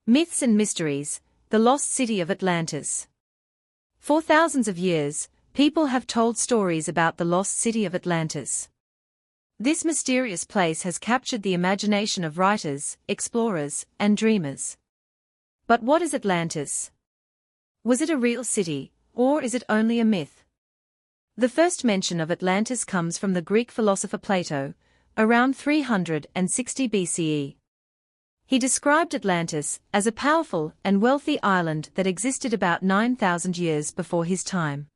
Myths and mysteries, the lost city of Atlantis. For thousands of years, people have told stories about the lost city of Atlantis. This mysterious place has captured the imagination of writers, explorers, and dreamers. But what is Atlantis? Was it a real city, or is it only a myth? The first mention of Atlantis comes from the Greek philosopher Plato, around 360 BCE. He described Atlantis as a powerful and wealthy island that existed about 9,000 years before his time.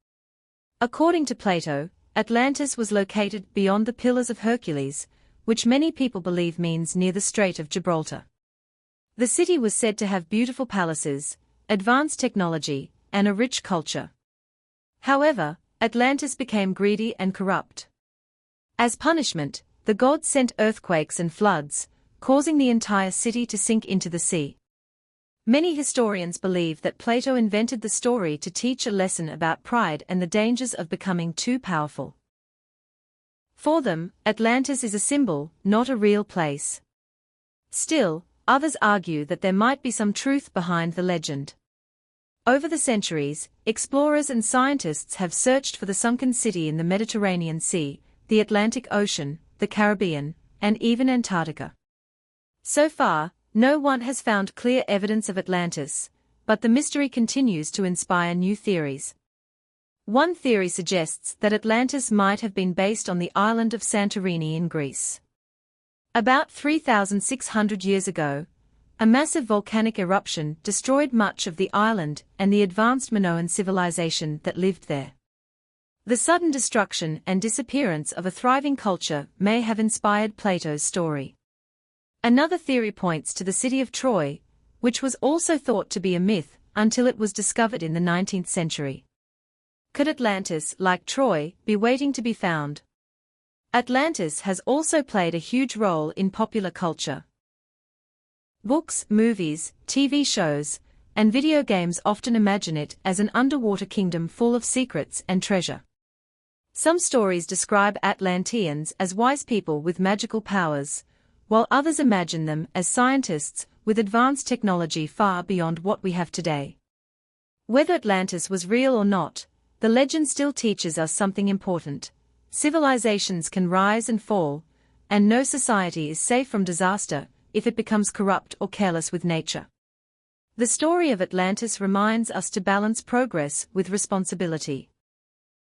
According to Plato, Atlantis was located beyond the Pillars of Hercules, which many people believe means near the Strait of Gibraltar. The city was said to have beautiful palaces, advanced technology, and a rich culture. However, Atlantis became greedy and corrupt. As punishment, the gods sent earthquakes and floods, causing the entire city to sink into the sea. Many historians believe that Plato invented the story to teach a lesson about pride and the dangers of becoming too powerful. For them, Atlantis is a symbol, not a real place. Still, others argue that there might be some truth behind the legend. Over the centuries, explorers and scientists have searched for the sunken city in the Mediterranean Sea, the Atlantic Ocean, the Caribbean, and even Antarctica. So far, no one has found clear evidence of Atlantis, but the mystery continues to inspire new theories. One theory suggests that Atlantis might have been based on the island of Santorini in Greece. About 3,600 years ago, a massive volcanic eruption destroyed much of the island and the advanced Minoan civilization that lived there. The sudden destruction and disappearance of a thriving culture may have inspired Plato's story. Another theory points to the city of Troy, which was also thought to be a myth until it was discovered in the 19th century. Could Atlantis, like Troy, be waiting to be found? Atlantis has also played a huge role in popular culture. Books, movies, TV shows, and video games often imagine it as an underwater kingdom full of secrets and treasure. Some stories describe Atlanteans as wise people with magical powers, while others imagine them as scientists with advanced technology far beyond what we have today. Whether Atlantis was real or not, the legend still teaches us something important. Civilizations can rise and fall, and no society is safe from disaster if it becomes corrupt or careless with nature. The story of Atlantis reminds us to balance progress with responsibility.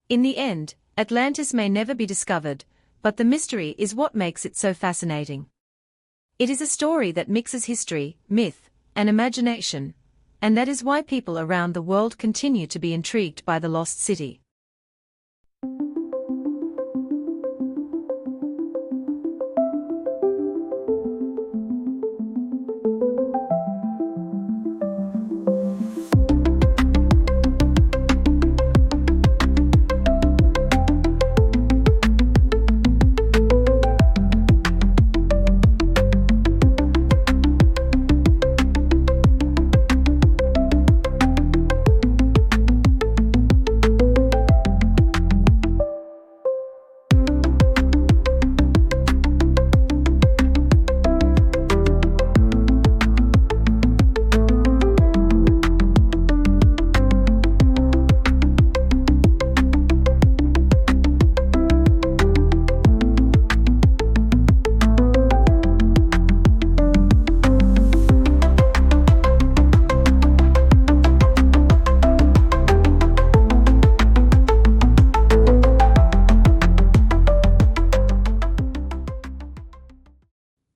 In the end, Atlantis may never be discovered, but the mystery is what makes it so fascinating. It is a story that mixes history, myth, and imagination, and that is why people around the world continue to be intrigued by the lost city.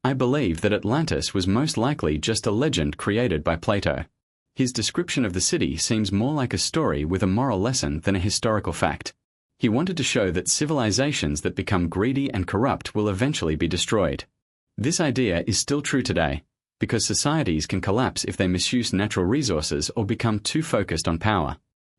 I believe that Atlantis was most likely just a legend created by Plato. His description of the city seems more like a story with a moral lesson than a historical fact. He wanted to show that civilizations that become greedy and corrupt will eventually be destroyed. This idea is still true today, because societies can collapse if they misuse natural resources or become too focused on power.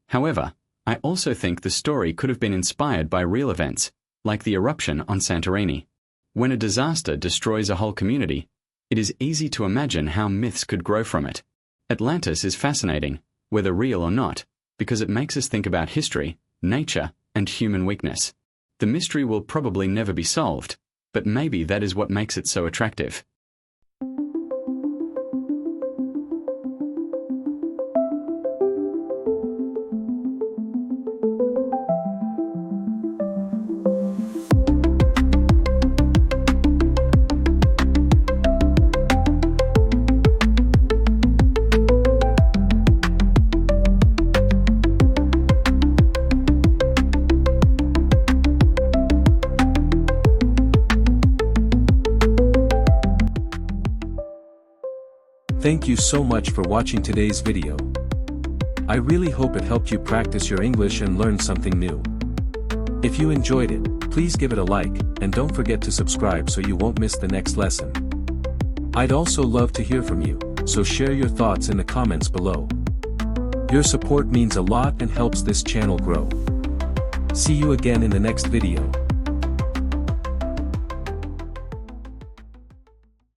However, I also think the story could have been inspired by real events, like the eruption on Santorini. When a disaster destroys a whole community, it is easy to imagine how myths could grow from it. Atlantis is fascinating, whether real or not, because it makes us think about history, nature, and human weakness. The mystery will probably never be solved, but maybe that is what makes it so attractive. Thank you so much for watching today's video. I really hope it helped you practice your English and learn something new. If you enjoyed it, please give it a like, and don't forget to subscribe so you won't miss the next lesson. I'd also love to hear from you, so share your thoughts in the comments below. Your support means a lot and helps this channel grow. See you again in the next video.